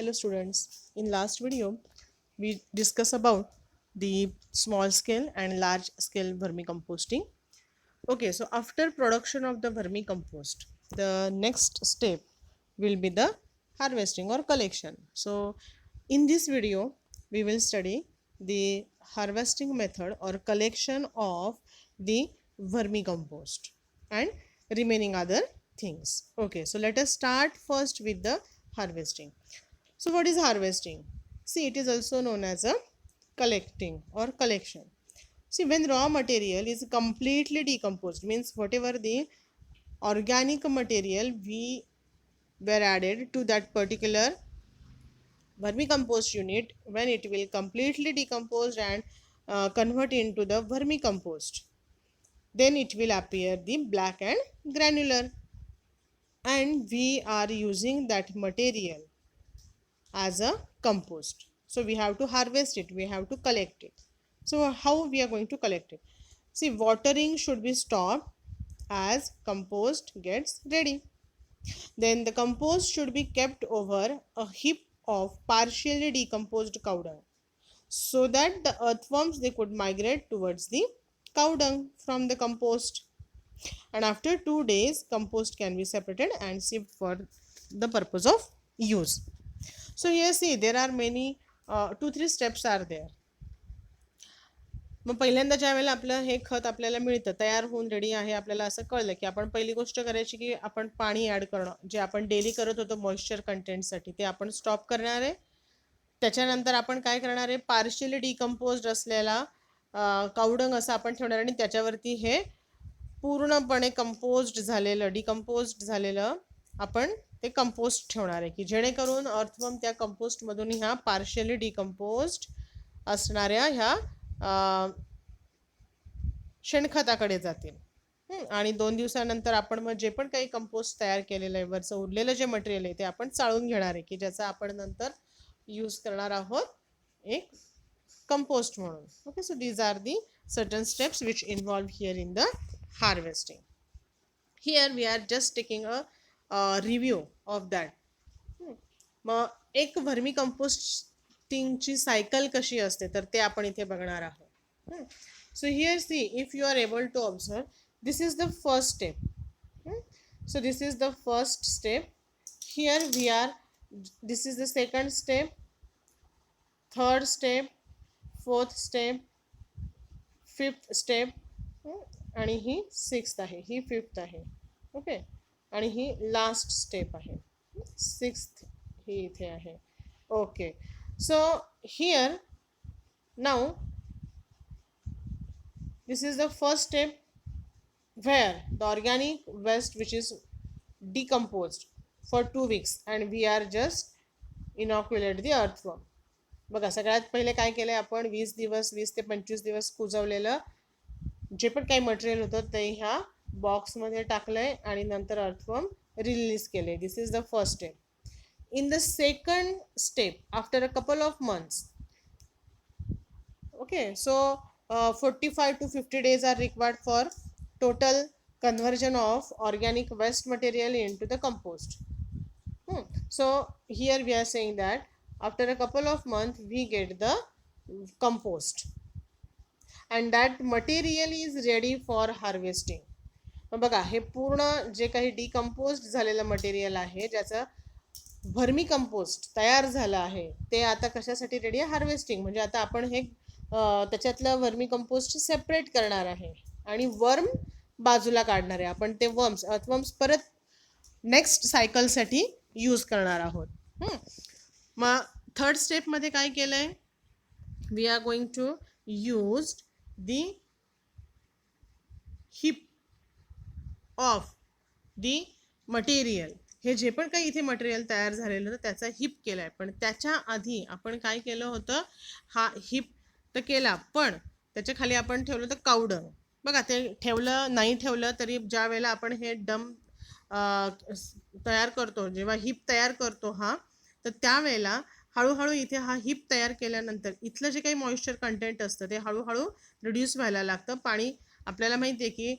Hello students, in last video we discussed about the small scale and large scale vermicomposting. Okay, so after production of the vermicompost, the next step will be the harvesting or collection. So in this video we will study the harvesting method or collection of the vermicompost and remaining other things. Okay, so let us start first with the harvesting. So what is harvesting? See, it is also known as a collecting or collection. See, when raw material is completely decomposed, means whatever the organic material we were added to that particular vermicompost unit, when it will completely decompose and convert into the vermicompost, then it will appear the black and granular, and we are using that material as a compost. So we have to harvest it, we have to collect it. So how we are going to collect it? See, watering should be stopped as compost gets ready. Then the compost should be kept over a heap of partially decomposed cow dung, so that the earthworms they could migrate towards the cow dung from the compost. And after 2 days compost can be separated and shipped for the purpose of use. So here see, there are many 2-3 steps are there. मग पहिल्यांदा ज्या वेळेला आपलं हे खत आपल्याला मिळतं, तयार होऊन रेडी आहे, आपल्याला असं कळलं की आपण पहिली गोष्ट करायची की आपण पाणी ॲड करणं, जे आपण डेली करत होतो मॉइश्चर कंटेंटसाठी, ते आपण स्टॉप करणार आहे. त्याच्यानंतर आपण काय करणार आहे, पार्शियली डिकम्पोज्ड असलेला कावडंग असं आपण ठेवणार आणि त्याच्यावरती हे पूर्णपणे कंपोज्ड झालेलं डिकम्पोज्ड झालेलं आपण ते कंपोस्ट ठेवणार आहे, की जेणेकरून अर्थवर्म त्या कंपोस्टमधून ह्या पार्शियली डिकम्पोज्ड असणाऱ्या ह्या शेणखताकडे जातील. आणि 2 दिवसानंतर आपण मग जे पण काही कंपोस्ट तयार केलेलं आहे, वरचं उरलेलं जे मटेरियल आहे ते आपण चाळून घेणार आहे, की ज्याचा आपण नंतर यूज करणार आहोत एक कंपोस्ट म्हणून. Okay, so these are the certain steps which involve here in the harvesting. Here we are just taking a review of that. मग एक व्हर्मी कंपोस्टिंगची सायकल कशी असते तर ते आपण इथे बघणार आहोत. So here see, if you are able to observe, this is the first step. So this is the first step. Here we are, this is the second step, third step, fourth step, fifth step, आणि ही sixth आहे, ही fifth आहे. Okay, आणि ही last step आहे, sixth ही इथे आहे. Okay, so here now this is the first step where the organic waste which is decomposed for 2 weeks and we are just inoculate the earthworm. बघा, सगळ्यात पहिले काय केलंय आपण, 20 दिवस 20 ते 25 दिवस कुजवलेलं जे पण काही मटेरियल होतं ते ह्या बॉक्समध्ये टाकलंय आणि नंतर अर्थवर्म रिलीज केले. This is the first step. In the second step, after a couple of months, okay, so 45 to 50 days are required for total conversion of organic waste material into the compost. So here we are saying that after a couple of months we get the compost and that material is ready for harvesting. बघा, हे पूर्ण जे काही decomposed झालेलं material आहे, ज्याचं vermi compost तयार झालं आहे, ते आता कशासाठी रेडी आहे, हार्वेस्टिंग. म्हणजे आता आपण हे त्याच्यातलं वर्मी कंपोस्ट सेपरेट करणार आहे आणि वर्म बाजूला काढणार आहे. आपण ते अर्थवर्म्स परत नेक्स्ट सायकलसाठी यूज करणार आहोत. मग थर्ड स्टेपमध्ये काय केलं आहे, we are going to use the heap of the material. हे जे पण काही इथे मटेरियल तयार झालेलं होतं त्याचा हिप केला आहे, पण त्याच्या आधी आपण काय केलं होतं, हा हिप तर केला, पण त्याच्या खाली आपण ठेवलं होतं कावडंग. बघा, ते ठेवलं नाही ठेवलं तरी ज्या वेळेला आपण हे तयार करतो, जेव्हा हिप तयार करतो हा, तर त्यावेळेला हळूहळू इथे हा हिप तयार केल्यानंतर इथलं जे काही मॉइश्चर कंटेंट असतं ते हळूहळू रिड्यूस व्हायला लागतं. पाणी आपल्याला माहिती आहे की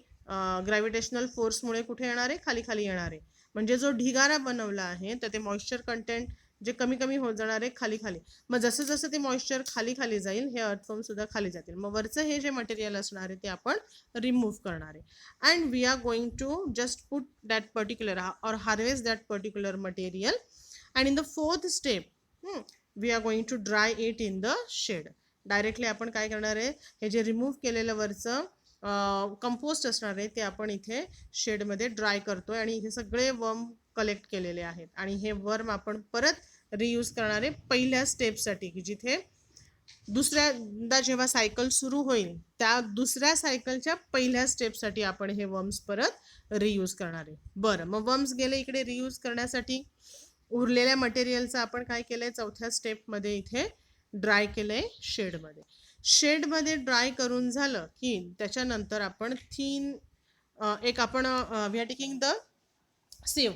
ग्रॅव्हिटेशनल फोर्समुळे कुठे येणार आहे, खाली खाली येणार आहे. म्हणजे जो ढिगारा बनवला आहे तर ते मॉइश्चर कंटेंट जे कमी कमी होत जाणार आहे खाली खाली. मग जसं जसं ते मॉइश्चर खाली खाली जाईल हे अर्थवर्म सुद्धा खाली जातील. मग वरचं हे जे मटेरियल असणार आहे ते आपण रिमूव्ह करणार आहे. And we are going to just put that particular or harvest that particular material. And in the fourth step we are going to dry it in the shade. Directly आपण काय करणार आहे, हे जे रिमूव्ह केलेलं वरचं कंपोस्ट असणार आहे ते आपण इथे शेडमध्ये ड्राय करतोय. आणि हे सगळे वर्म कलेक्ट केलेले आहेत आणि हे वर्म आपण परत रियूज करणार आहे पहिल्या स्टेपसाठी, की जिथे दुसऱ्यांदा जेव्हा सायकल सुरू होईल त्या दुसऱ्या सायकलच्या पहिल्या स्टेपसाठी आपण हे वर्म्स परत रियूज करणार आहे. बरं, मग वर्म्स गेले इकडे रियूज करण्यासाठी. उरलेल्या मटेरियलचं आपण काय केलंय, चौथ्या स्टेपमध्ये इथे ड्राय केलंय शेडमध्ये. शेडमध्ये ड्राय करून झालं की त्याच्यानंतर आपण थीन एक आपण we are taking the sieve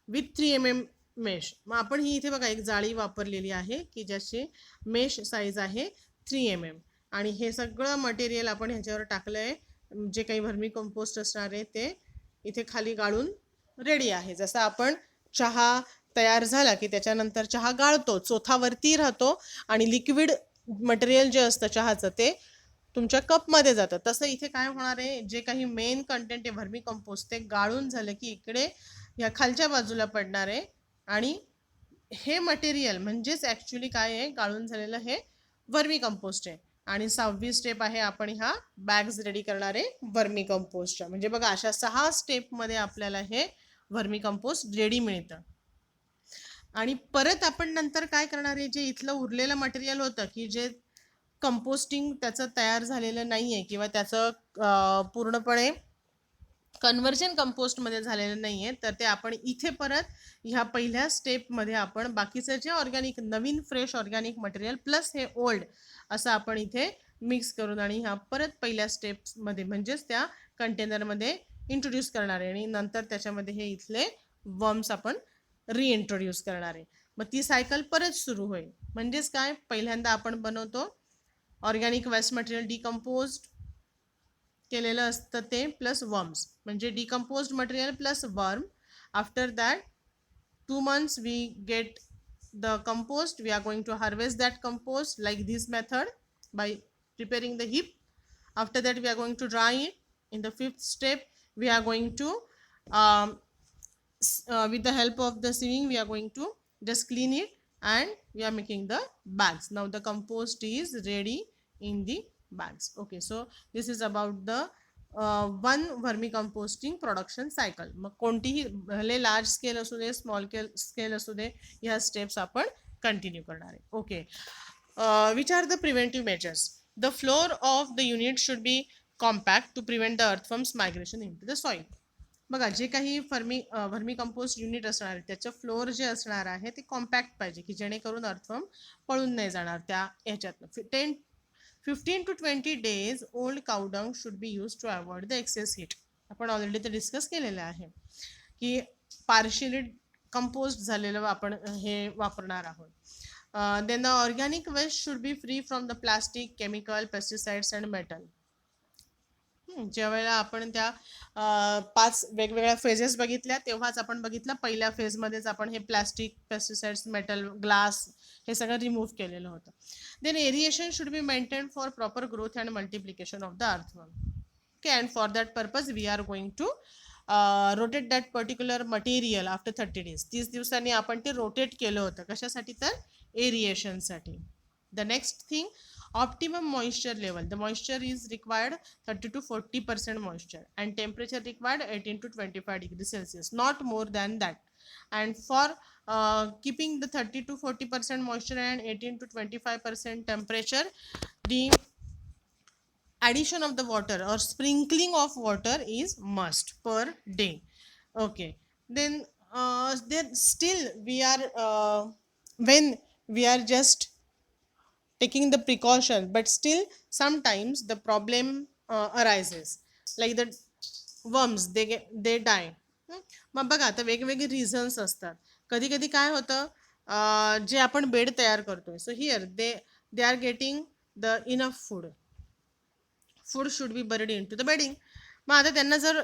with 3 mm mesh. मग आपण ही इथे बघा एक जाळी वापरलेली आहे की ज्याची मेश साईज आहे 3 mm. आणि हे सगळं मटेरियल आपण ह्याच्यावर टाकलं आहे. जे काही व्हर्मी कंपोस्ट असणार आहे ते इथे खाली गाळून रेडी आहे. जसं आपण चहा तयार झाला की त्याच्यानंतर चहा गाळतो, चोथावरती राहतो आणि लिक्विड मटेरियल जे असतं चहाचं ते तुमच्या कपमध्ये जातं. तसं इथे काय होणार आहे, जे काही मेन कंटेंट आहे व्हर्मी कंपोस्ट ते गाळून झालं की इकडे या खालच्या बाजूला पडणार आहे. आणि हे मटेरियल म्हणजेच ॲक्च्युली काय आहे, गाळून झालेलं हे व्हर्मी कंपोस्ट आहे. आणि 6वी स्टेप आहे आपण ह्या बॅग्स रेडी करणार आहे व्हर्मी कंपोस्टच्या. म्हणजे बघा अशा 6 स्टेपमध्ये आपल्याला हे व्हर्मी कंपोस्ट रेडी मिळतं. आणि परत आपण नंतर काय करणार आहे, जे इथलं उरलेलं मटेरियल होतं की जे कंपोस्टिंग त्याचं तयार झालेलं नाही आहे किंवा त्याचं पूर्णपणे कन्व्हर्जन कंपोस्टमध्ये झालेलं नाही आहे, तर ते आपण इथे परत ह्या पहिल्या स्टेपमध्ये आपण बाकीचं जे ऑर्गॅनिक नवीन फ्रेश ऑर्गॅनिक मटेरियल प्लस हे ओल्ड असं आपण इथे मिक्स करून आणि ह्या परत पहिल्या स्टेप्समध्ये म्हणजेच त्या कंटेनरमध्ये इंट्रोड्यूस करणार आहे. आणि नंतर त्याच्यामध्ये हे इथले वर्म्स आपण रिइंट्रोड्यूस करणार आहे. मग ती सायकल परत सुरू होईल. म्हणजेच काय, पहिल्यांदा आपण बनवतो ऑर्गॅनिक वेस्ट मटेरियल डिकम्पोज्ड केलेलं असतं ते प्लस वर्म्स, म्हणजे decomposed material plus worm. After that 2 months we get the compost. We are going to harvest that compost like this method by preparing the heap. After that we are going to dry it. In the 5th step we are going to with the help of the sieving we are going to just clean it and we are making the bags. Now the compost is ready in the bags. Okay, so this is about the one vermi composting production cycle. मग कोणतीही भले large scale असू दे small scale असू दे ह्या steps आपण continue करणार आहे. Okay, which are the preventive measures. The floor of the unit should be compact to prevent the earthworms migration into the soil. बघा जे काही व्हर्मी कंपोस्ट युनिट असणार आहे त्याचं फ्लोअर जे असणार आहे ते कॉम्पॅक्ट पाहिजे की जेणेकरून अर्थवर्म पळून नाही जाणार त्या ह्याच्यातनं. 15 to 20 days old cow dung should be use to avoid the excess heat. आपण ऑलरेडी ते डिस्कस केलेलं आहे की पार्शियली कंपोस्ट झालेलं आपण हे वापरणार आहोत. Then the organic waste should be free from the plastic, chemical, pesticides and metal. ज्यावेळेला आपण त्या 5 वेगवेगळ्या फेजेस बघितल्या तेव्हाच आपण बघितलं पहिल्या फेजमध्येच आपण हे प्लास्टिक, पेस्टिसाइड्स, मेटल, ग्लास हे सगळं रिमूव्ह केलेलं होतं. Then aeration should be maintain for proper growth and multiplication of the earthworm. Okay, and for that purpose we are going to rotate that particular material after 30 days. 30 दिवसांनी आपण ते rotate केलं होतं. कशासाठी, तर एरिएशनसाठी. The next thing, optimum moisture level. The moisture is required 30 to 40% moisture and temperature required 18 to 25 degrees Celsius, not more than that. And for keeping the 30 to 40% moisture and 18 to 25% temperature, the addition of the water or sprinkling of water is must per day. Okay, then still we are when we are just taking the precaution, but still sometimes the problem arises, like the worms they die. मग बघा आता वेगवेगळे reasons असतात. कधी कधी काय होतं, जे आपण बेड तयार करतोय, so here they are getting the enough food should be buried into the bedding. मग आता त्यांना जर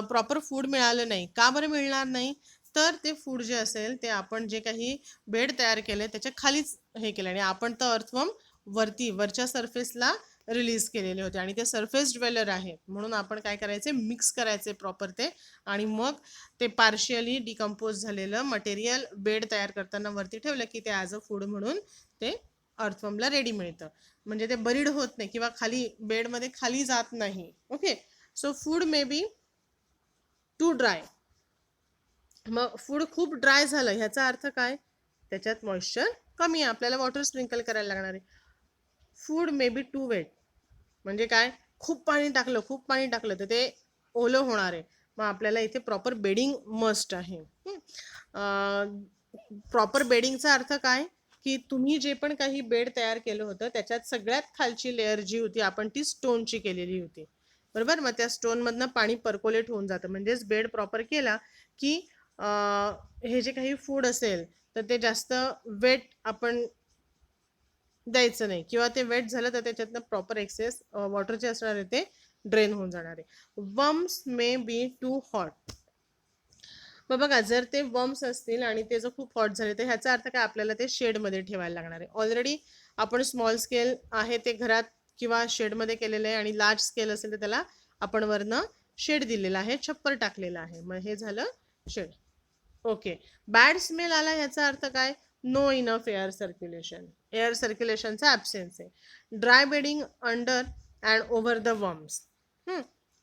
प्रॉपर फूड मिळालं नाही, का बरं मिळणार नाही, तर ते फूड जे असेल ते आपण जे काही बेड तयार केले त्याच्या खालीच हे केलं आणि आपण तर अर्थवर्म वरच्या सरफेसला रिलीज केलेले होते आणि ते सरफेस ड्वेलर आहे म्हणून आपण काय करायचे मिक्स करायचे प्रॉपर ते आणि मग ते पार्शियली डिकम्पोज झालेलं मटेरियल बेड तयार करताना वरती ठेवलं की ते ॲज अ फूड म्हणून ते अर्थवर्मला रेडी मिळतं म्हणजे ते बरीड होत नाही किंवा खाली बेडमध्ये खाली जात नाही. Okay, so food may be too dry. मग फूड खूप ड्राय झालं ह्याचा अर्थ काय, त्याच्यात मॉइश्चर कमी आहे, आपल्याला वॉटर स्प्रिंकल करायला लागणार आहे. Food may be too wet म्हणजे काय, खूप पाणी टाकलं तर ते ओलं होणार आहे, मग आपल्याला इथे प्रॉपर बेडिंग मस्ट आहे. प्रॉपर बेडिंगचा अर्थ काय की तुम्ही जे पण काही बेड तयार केलं होतं त्याच्यात सगळ्यात खालची लेअर जी होती आपण ती स्टोनची केलेली होती, बरोबर. मग त्या स्टोनमधनं पाणी पर्कोलेट होऊन जातं म्हणजेच बेड प्रॉपर केला की हे जे काही फूड असेल तर ते जास्त वेट आपण द्यायचं नाही किंवा ते वेट झालं तर त्याच्यातनं प्रॉपर एक्सेस वॉटर जे असणार आहे ते ड्रेन होऊन जाणार आहे. Worms may be too hot. मग बघा जर ते वर्म्स असतील आणि ते जर खूप हॉट झाले तर ह्याचा अर्थ काय, आपल्याला ते शेडमध्ये ठेवायला लागणार आहे. ऑलरेडी आपण स्मॉल स्केल आहे ते घरात किंवा शेडमध्ये केलेलं आहे आणि लार्ज स्केल असेल तर त्याला आपण वरनं शेड दिलेला आहे, छप्पर टाकलेलं आहे, मग हे झालं शेड. ओके, बॅड स्मेल आला ह्याचा अर्थ काय, no enough air circulation, air सर्क्युलेशनचा ॲब्सेन्स आहे. Dry bedding under and over the worms,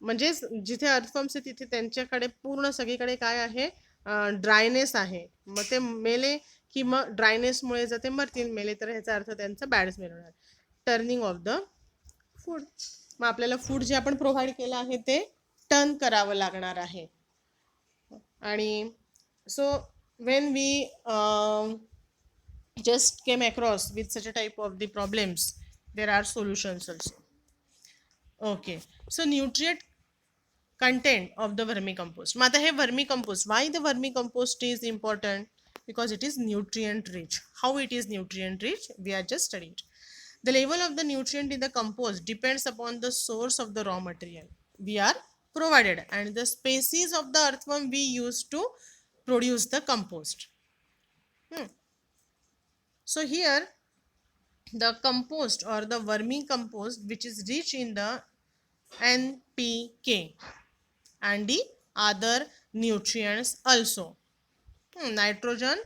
म्हणजेच जिथे अर्थवर्म्स आहे तिथे त्यांच्याकडे पूर्ण सगळीकडे काय आहे, ड्रायनेस आहे, मग ते मेले की मग ड्रायनेसमुळे जर ते मरतील, मेले तर ह्याचा अर्थ त्यांचा बॅड स्मेल होणार. टर्निंग ऑफ द फूड, मग आपल्याला फूड जे आपण प्रोव्हाइड केलं आहे ते टर्न करावं लागणार आहे. आणि so when we just came across with such a type of the problems, there are solutions also. Okay, so nutrient content of the vermicompost. मग आता हे vermicompost, why the vermicompost is important? Because it is nutrient rich. How it is nutrient rich, we are just studied. The level of the nutrient in the compost depends upon the source of the raw material we are provided and the species of the earthworm we use to produce the compost. So here the compost or the vermicompost which is rich in the NPK and the other nutrients also, nitrogen,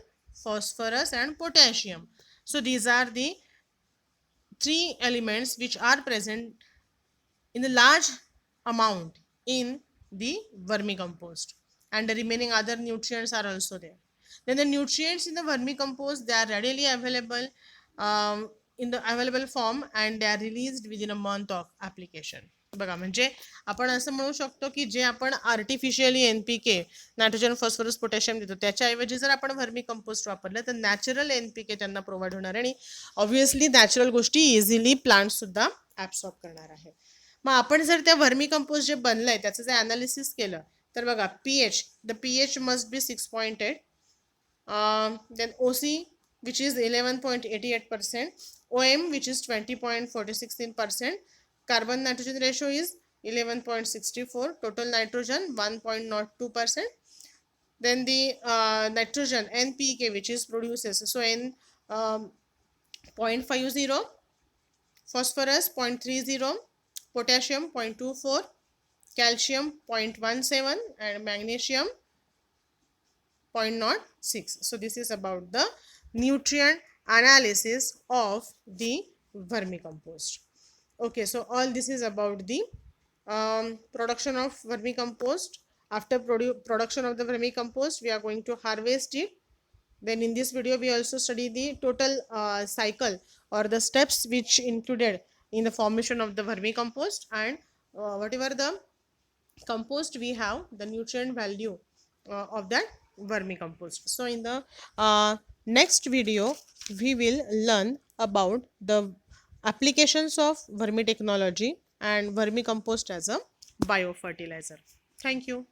phosphorus and potassium. So these are the three elements which are present in the large amount in the vermicompost and the remaining other nutrients are also there. Then the nutrients in the vermicompost, they are readily available in the available form and they are released within a month of application. बघा म्हणजे आपण असं म्हणू शकतो की जे आपण artificially NPK nitrogen phosphorus potassium देतो त्याच्याऐवजी जर आपण व्हर्मी कंपोस्ट वापरलं तर नॅचरल NPK त्यांना प्रोव्हाइड होणार आणि ऑब्व्हियसली नॅचरल गोष्टी इझिली प्लांट सुद्धा ॲब्सॉर्ब करणार आहे. मग आपण जर त्या व्हर्मी कंपोस्ट जे बनलंय त्याचं जे ॲनालिसिस केलं तर बघा the pH must be 6.8, then OC which is 11.88%, OM which is 20.46%, carbon nitrogen ratio is 11.64, total nitrogen 1.02%, then the nitrogen NPK which is produces, so N 0.50, phosphorus 0.30, potassium 0.24, calcium 0.17 and magnesium 0.06. So this is about the nutrient analysis of the vermicompost. Okay, so all this is about the production of vermicompost. After production of the vermicompost, we are going to harvest it. Then in this video, we also study the total cycle or the steps which included in the formation of the vermicompost and whatever the compost we have, the nutrient value of that vermicompost. So in the next video, we will learn about the applications of vermitechnology and vermicompost as a biofertilizer. Thank you.